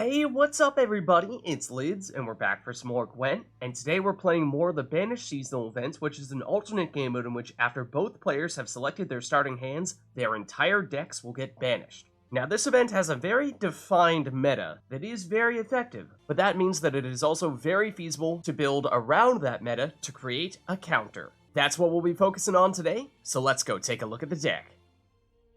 Hey, what's up everybody? It's Lids, and we're back for some more Gwent, and today we're playing more of the Banished seasonal event, which is an alternate game mode in which after both players have selected their starting hands, their entire decks will get banished. Now this event has a very defined meta that is very effective, but that means that it is also very feasible to build around that meta to create a counter. That's what we'll be focusing on today, so let's go take a look at the deck.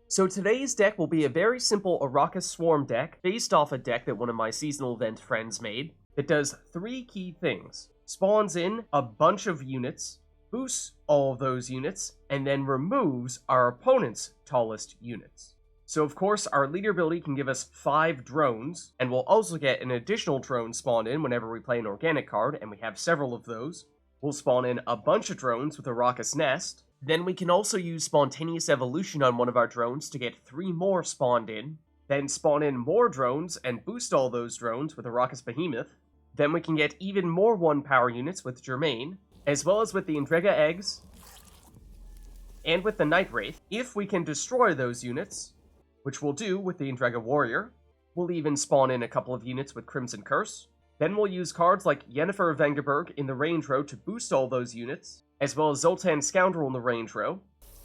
So today's deck will be a very simple Arachas Swarm deck, based off a deck that one of my seasonal event friends made, that does three key things. Spawns in a bunch of units, boosts all of those units, and then removes our opponent's tallest units. So of course, our leader ability can give us 5 drones, and we'll also get an additional drone spawned in whenever we play an organic card, and we have several of those. We'll spawn in a bunch of drones with Arachas Nest. Then we can also use Spontaneous Evolution on one of our drones to get 3 more spawned in. Then spawn in more drones and boost all those drones with Arachas Behemoth. Then we can get even more 1-power units with Germain, as well as with the Endrega Eggs, and with the Nightwraith, if we can destroy those units, which we'll do with the Endrega Warrior. We'll even spawn in a couple of units with Crimson Curse. Then we'll use cards like Yennefer of Vengerberg in the range row to boost all those units, as well as Zoltan Scoundrel in the range row,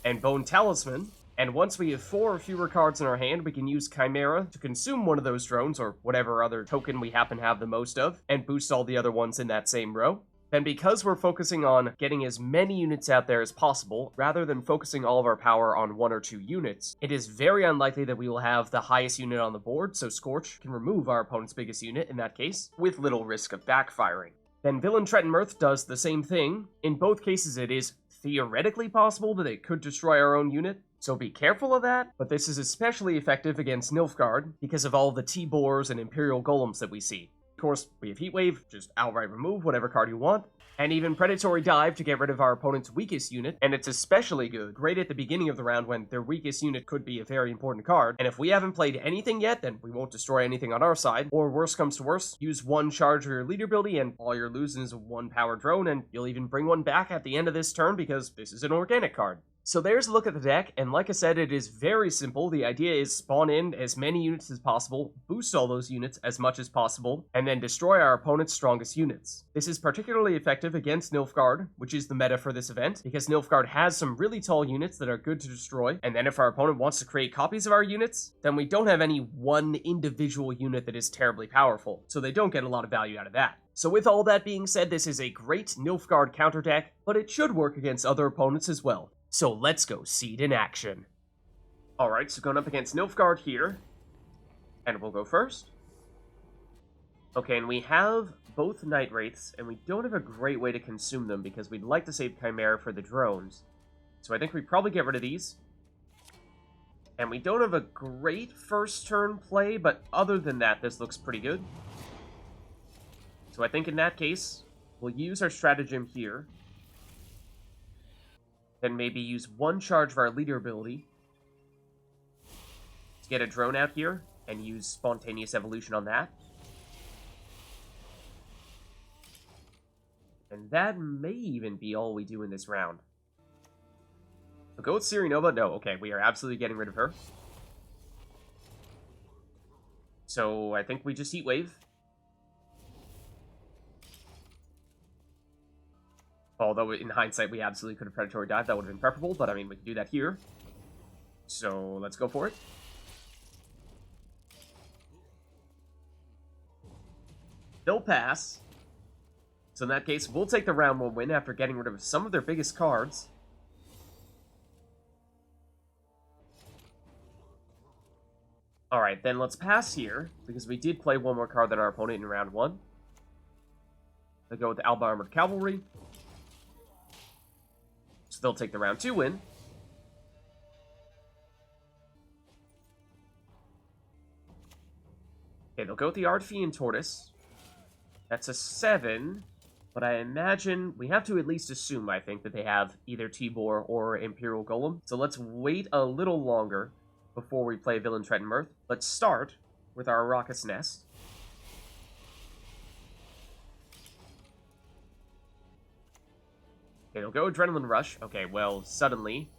and Bone Talisman. And once we have 4 or fewer cards in our hand, we can use Chimera to consume one of those drones, or whatever other token we happen to have the most of, and boost all the other ones in that same row. Then because we're focusing on getting as many units out there as possible, rather than focusing all of our power on 1 or 2 units, it is very unlikely that we will have the highest unit on the board, so Scorch can remove our opponent's biggest unit in that case, with little risk of backfiring. Then Villentretenmerth does the same thing. In both cases, it is theoretically possible that it could destroy our own unit, so be careful of that, but this is especially effective against Nilfgaard because of all the T-Boars and Imperial Golems that we see. Of course, we have Heatwave, just outright remove whatever card you want, and even Predatory Dive to get rid of our opponent's weakest unit, and it's especially great at the beginning of the round when their weakest unit could be a very important card, and if we haven't played anything yet, then we won't destroy anything on our side, or worst comes to worst, use 1 charge of your leader ability, and all you're losing is a 1-power drone, and you'll even bring one back at the end of this turn because this is an organic card. So there's a look at the deck, and like I said, it is very simple. The idea is spawn in as many units as possible, boost all those units as much as possible, and then destroy our opponent's strongest units. This is particularly effective against Nilfgaard, which is the meta for this event, because Nilfgaard has some really tall units that are good to destroy, and then if our opponent wants to create copies of our units, then we don't have any one individual unit that is terribly powerful, so they don't get a lot of value out of that. So with all that being said, this is a great Nilfgaard counter deck, but it should work against other opponents as well. So let's go see it in action. Alright, so going up against Nilfgaard here. And we'll go first. Okay, and we have both Nightwraiths, and we don't have a great way to consume them because we'd like to save Chimera for the drones. So I think we probably get rid of these. And we don't have a great first turn play, but other than that, this looks pretty good. So I think in that case, we'll use our stratagem here. Then maybe use 1 charge of our leader ability to get a drone out here, and use Spontaneous Evolution on that. And that may even be all we do in this round. We'll go with Nova. No, okay, we are absolutely getting rid of her. So I think we just Heatwave. Although, in hindsight, we absolutely could have Predatory Dive. That would have been preferable, but, I mean, we can do that here. So, let's go for it. They'll pass. So, in that case, we'll take the round 1 win after getting rid of some of their biggest cards. Alright, then let's pass here, because we did play 1 more card than our opponent in round 1. They'll go with the Alba Armored Cavalry. So they'll take the round 2 win. Okay, they'll go with the Ardfian Tortoise. That's a 7, but I imagine, we have to at least assume, I think, that they have either T-Boar or Imperial Golem. So let's wait a little longer before we play Villentretenmerth. Let's start with our Arachas Nest. Okay, they'll go Adrenaline Rush. Okay, well, suddenly,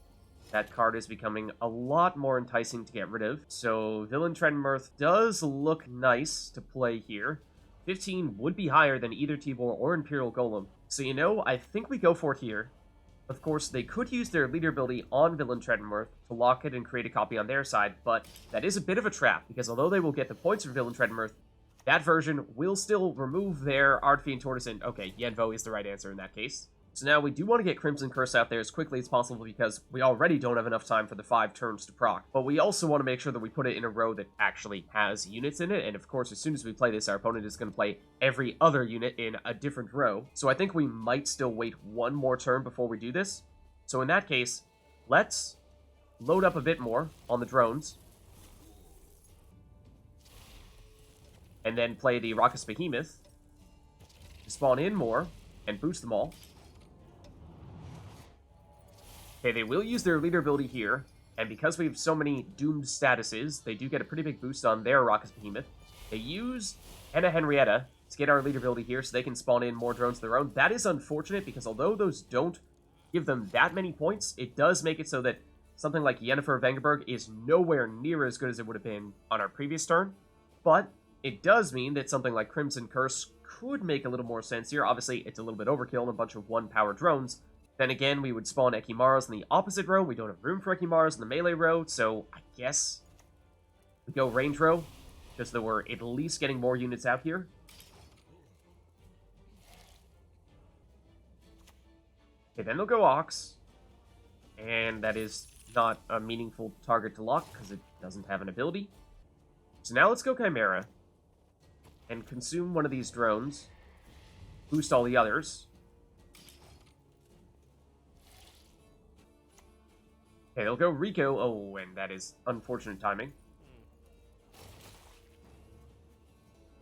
That card is becoming a lot more enticing to get rid of. So Villentretenmerth does look nice to play here. 15 would be higher than either Tibor or Imperial Golem. So I think we go for it here. Of course, they could use their leader ability on Villentretenmerth to lock it and create a copy on their side, but that is a bit of a trap, because although they will get the points from Villentretenmerth, that version will still remove their Ardfiend Tortoise, and okay, Yenvo is the right answer in that case. So now we do want to get Crimson Curse out there as quickly as possible because we already don't have enough time for the 5 turns to proc. But we also want to make sure that we put it in a row that actually has units in it. And of course, as soon as we play this, our opponent is going to play every other unit in a different row. So I think we might still wait one more turn before we do this. So in that case, let's load up a bit more on the drones. And then play the Arachas Behemoth to spawn in more and boost them all. Okay, they will use their leader ability here, and because we have so many doomed statuses, they do get a pretty big boost on their Arachas Behemoth. They use Anna Henrietta to get our leader ability here so they can spawn in more drones of their own. That is unfortunate because although those don't give them that many points, it does make it so that something like Yennefer of Vengerberg is nowhere near as good as it would have been on our previous turn. But it does mean that something like Crimson Curse could make a little more sense here. Obviously, it's a little bit overkill and a bunch of 1-power drones. Then again, we would spawn Ekimaras in the opposite row. We don't have room for Ekimaras in the melee row, so I guess we go range row, just that we're at least getting more units out here. Okay, then they'll go Ox, and that is not a meaningful target to lock because it doesn't have an ability. So now let's go Chimera and consume one of these drones, boost all the others. Okay, they'll go Rico. Oh, and that is unfortunate timing.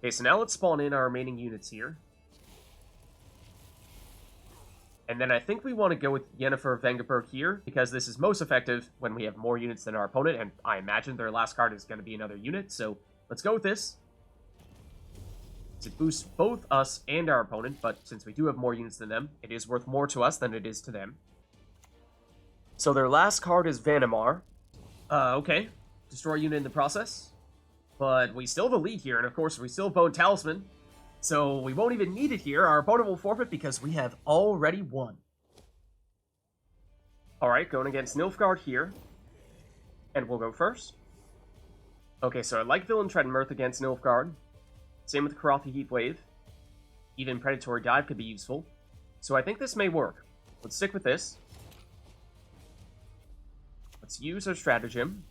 Okay, so now let's spawn in our remaining units here. And then I think we want to go with Yennefer of Vengerberg here, because this is most effective when we have more units than our opponent, and I imagine their last card is going to be another unit, so let's go with this. It boosts both us and our opponent, but since we do have more units than them, it is worth more to us than it is to them. So their last card is Vanamar. Okay. Destroy unit in the process. But we still have a lead here, and of course we still have Bone Talisman. So we won't even need it here. Our opponent will forfeit because we have already won. Alright, going against Nilfgaard here. And we'll go first. Okay, so I like Villentretenmerth against Nilfgaard. Same with Korathi Heatwave. Even Predatory Dive could be useful. So I think this may work. Let's stick with this. Let's use our stratagem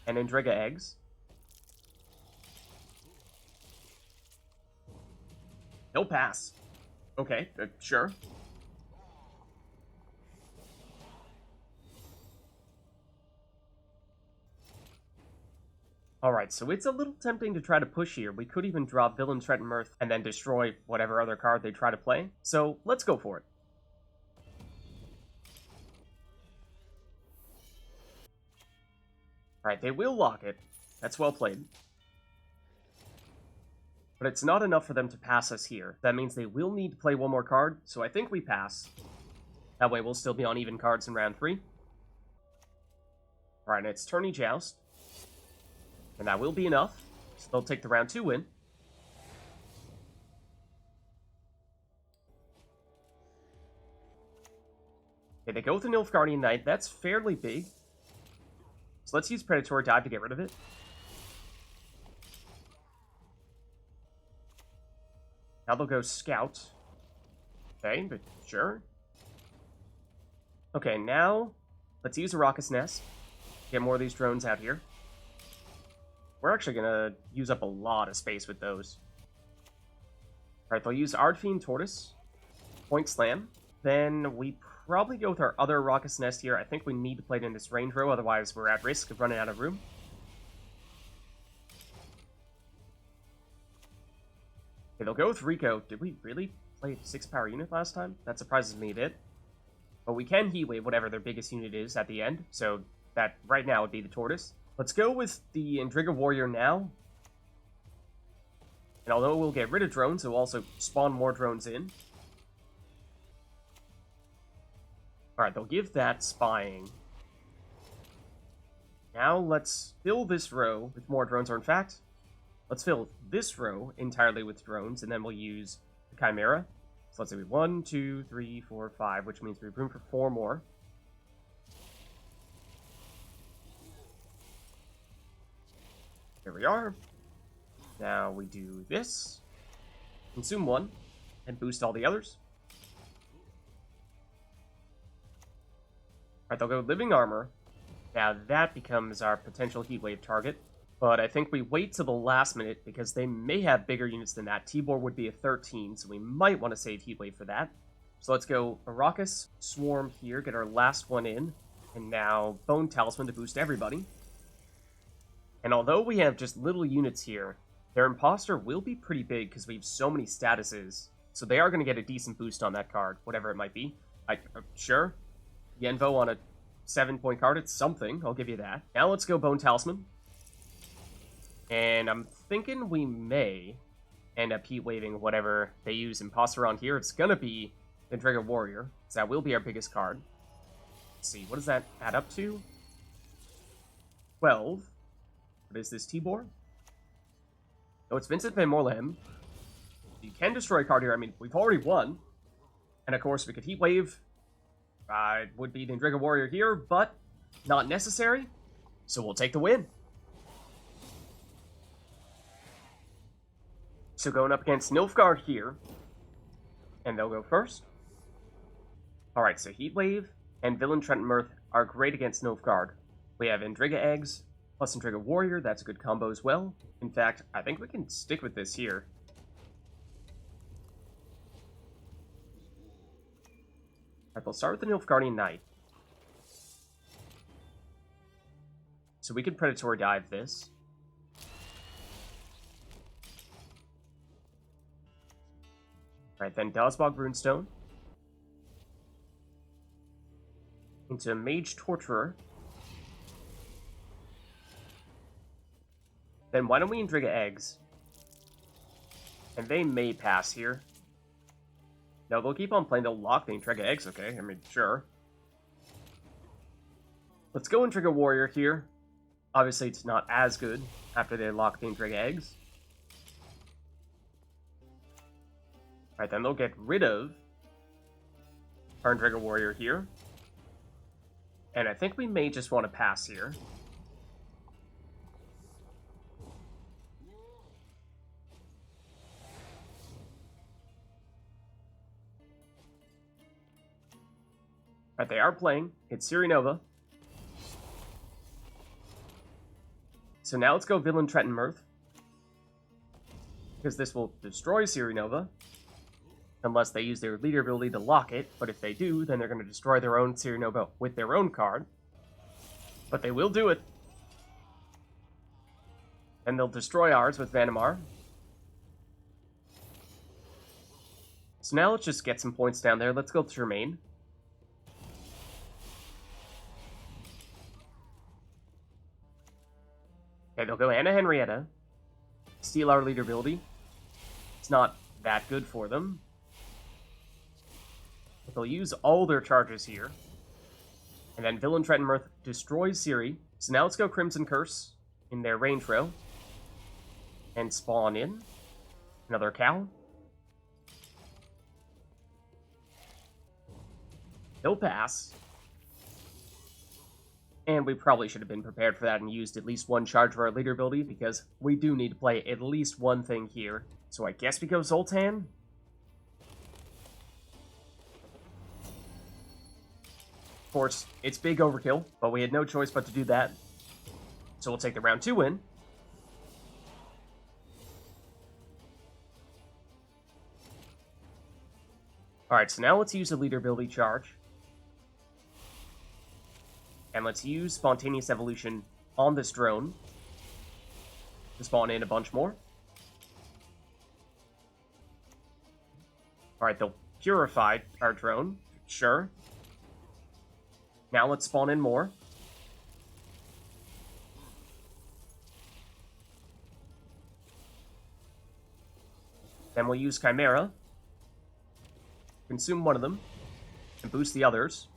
and Endrega Eggs. He'll pass. Okay, sure. Alright, so it's a little tempting to try to push here. We could even drop Villentretenmerth and then destroy whatever other card they try to play. So let's go for it. Alright, they will lock it. That's well played. But it's not enough for them to pass us here. That means they will need to play one more card, so I think we pass. That way we'll still be on even cards in round 3. Alright, it's Tourney Joust. And that will be enough. So they'll take the round 2 win. Okay, they go with the Nilfgaardian Knight. That's fairly big. So let's use Predatory Dive to get rid of it. Now they'll go Scout. Okay, but sure. Okay, now let's use Arachas Nest. Get more of these drones out here. We're actually going to use up a lot of space with those. Alright, they'll use Ardfiend Tortoise. Point Slam. Then we probably go with our other Arachas Nest here. I think we need to play it in this range row, otherwise we're at risk of running out of room. Okay, they'll go with Rico. Did we really play a 6-power unit last time? That surprises me a bit. But we can Heatwave whatever their biggest unit is at the end, so that right now would be the Tortoise. Let's go with the Endrega Warrior now. And although we'll get rid of drones, it will also spawn more drones in. Alright, they'll give that Spying. Now let's fill this row with more drones, or in fact, let's fill this row entirely with drones, and then we'll use the Chimera. So let's say we have 1, 2, 3, 4, 5, which means we have room for 4 more. There we are. Now we do this. Consume 1, and boost all the others. Alright, they'll go Living Armor. Now that becomes our potential Heatwave target. But I think we wait till the last minute because they may have bigger units than that. T-Bor would be a 13, so we might want to save Heatwave for that. So let's go Arachas Swarm here, get our last one in. And now Bone Talisman to boost everybody. And although we have just little units here, their Imposter will be pretty big because we have so many statuses. So they are going to get a decent boost on that card, whatever it might be. Sure. Yenvo on a 7-point card, it's something, I'll give you that. Now let's go Bone Talisman. And I'm thinking we may end up heat-waving whatever they use Imposter on here. It's going to be Endrega Warrior, so that will be our biggest card. Let's see, what does that add up to? 12. What is this, T-Bor? Oh, it's Vincent Van Morlehem. You can destroy a card here. I mean, we've already won. And of course, we could Heatwave. It would be the Endrega Warrior here, but not necessary. So we'll take the win. So going up against Nilfgaard here. And they'll go first. Alright, so Heatwave and Villentretenmerth are great against Nilfgaard. We have Endrega Eggs plus Endrega Warrior. That's a good combo as well. In fact, I think we can stick with this here. Alright, we'll start with the Nilfgaardian Knight. So we could Predatory Dive this. Alright, then Dazbog Runestone. Into Mage Torturer. Then why don't we Endrega Eggs? And they may pass here. No, they'll keep on playing. They'll lock the Endrega Eggs, okay? I mean, sure. Let's go Endrega Warrior here. Obviously, it's not as good after they lock the Endrega Eggs. Alright, then they'll get rid of our Endrega Warrior here. And I think we may just want to pass here. Alright, they are playing. It's Nova. So now let's go Villentretenmerth. Because this will destroy Nova. Unless they use their leader ability to lock it. But if they do, then they're going to destroy their own Nova with their own card. But they will do it. And they'll destroy ours with Vanamar. So now let's just get some points down there. Let's go Germain. Okay, they'll go Anna Henrietta. Steal our leader ability. It's not that good for them. But they'll use all their charges here. And then Villentretenmerth destroys Ciri. So now let's go Crimson Curse in their range row. And spawn in another cow. He'll pass. And we probably should have been prepared for that and used at least one charge of our leader ability, because we do need to play at least one thing here. So I guess we go Zoltan. Of course, it's big overkill, but we had no choice but to do that. So we'll take the round 2 win. Alright, so now let's use the leader ability charge. And let's use Spontaneous Evolution on this drone to spawn in a bunch more. Alright, they'll purify our drone. Sure. Now let's spawn in more. Then we'll use Chimera. Consume one of them. And boost the others.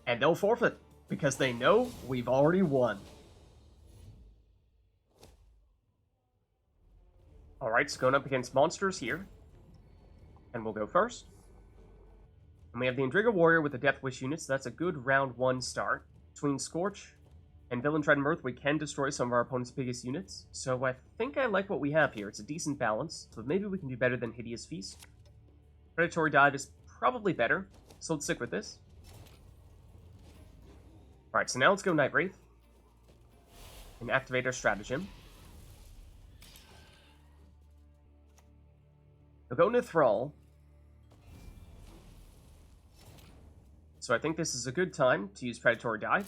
And they'll forfeit. because they know we've already won. Alright, so going up against monsters here. And we'll go first. And we have the Endrega Warrior with the Death Wish unit, so that's a good round 1 start. Between Scorch and Villentretenmerth, we can destroy some of our opponent's biggest units. So I think I like what we have here. It's a decent balance, so maybe we can do better than Hideous Feast. Predatory Dive is probably better, so let's stick with this. Alright, so now let's go Nightwraith. And activate our stratagem. We'll go Nithrall. So I think this is a good time to use Predatory Dive.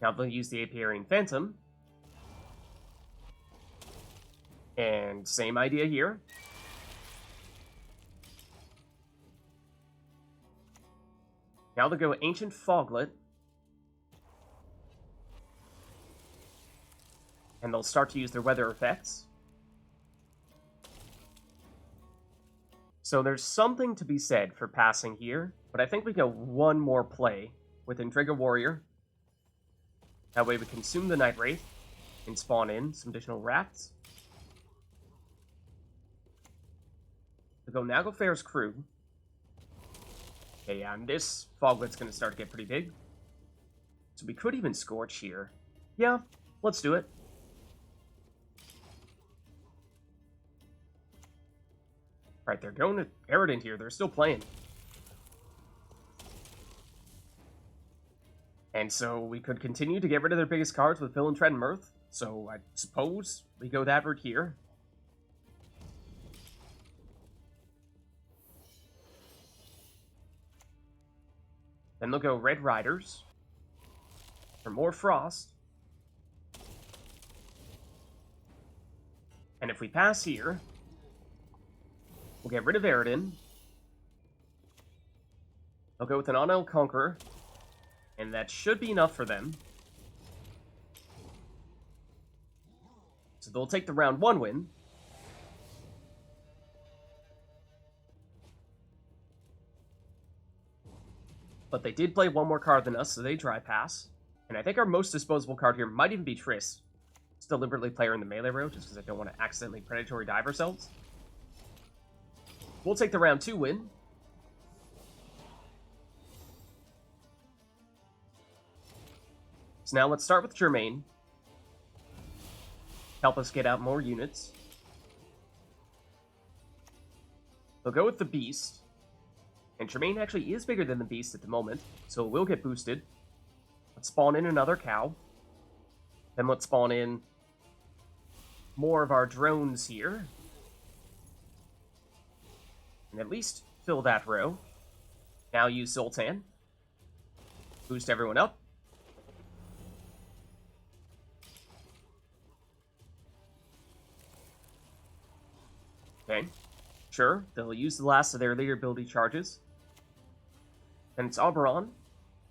Now they'll use the Apiarian Phantom. And same idea here. Now they'll go Ancient Foglet. And they'll start to use their weather effects. So there's something to be said for passing here, but I think we go one more play with Endrega Warrior. That way we consume the Nightwraith and spawn in some additional rafts. We go Naglfar's crew. Okay, yeah, and this Foglet's going to start to get pretty big. So we could even Scorch here. Yeah, let's do it. Alright, they're going to Eredin here. They're still playing. And so we could continue to get rid of their biggest cards with Villentretenmerth. So I suppose we go that route here. Then they'll go Red Riders for more Frost. And if we pass here, we'll get rid of Eredin. They'll go with an Unknown Conqueror. And that should be enough for them. So they'll take the round 1 win. But they did play one more card than us, so they dry pass. And I think our most disposable card here might even be Triss. Just deliberately play her in the melee row, just because I don't want to accidentally Predatory Dive ourselves. We'll take the round 2 win. So now let's start with Germain. Help us get out more units. We'll go with the Beast. And Germain actually is bigger than the Beast at the moment, so it will get boosted. Let's spawn in another cow. Then let's spawn in more of our drones here. And at least fill that row. Now use Zoltan. Boost everyone up. Okay. Sure, they'll use the last of their leader ability charges. And it's Oberon.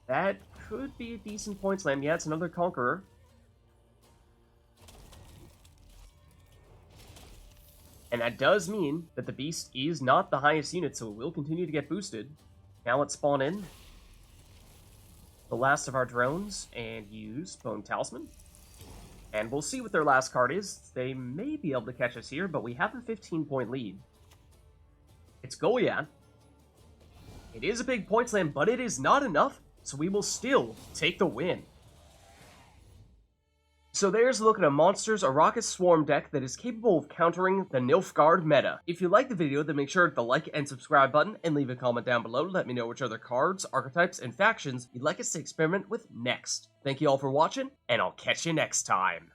That could be a decent point slam. Yeah, it's another Conqueror. And that does mean that the Beast is not the highest unit, so it will continue to get boosted. Now let's spawn in the last of our drones and use Bone Talisman. And we'll see what their last card is. They may be able to catch us here, but we have a 15-point lead. It's Goliath. It is a big point slam, but it is not enough, so we will still take the win. So there's a look at a monster's Arachas Swarm deck that is capable of countering the Nilfgaard meta. If you liked the video, then make sure to hit the like and subscribe button, and leave a comment down below to let me know which other cards, archetypes, and factions you'd like us to experiment with next. Thank you all for watching, and I'll catch you next time.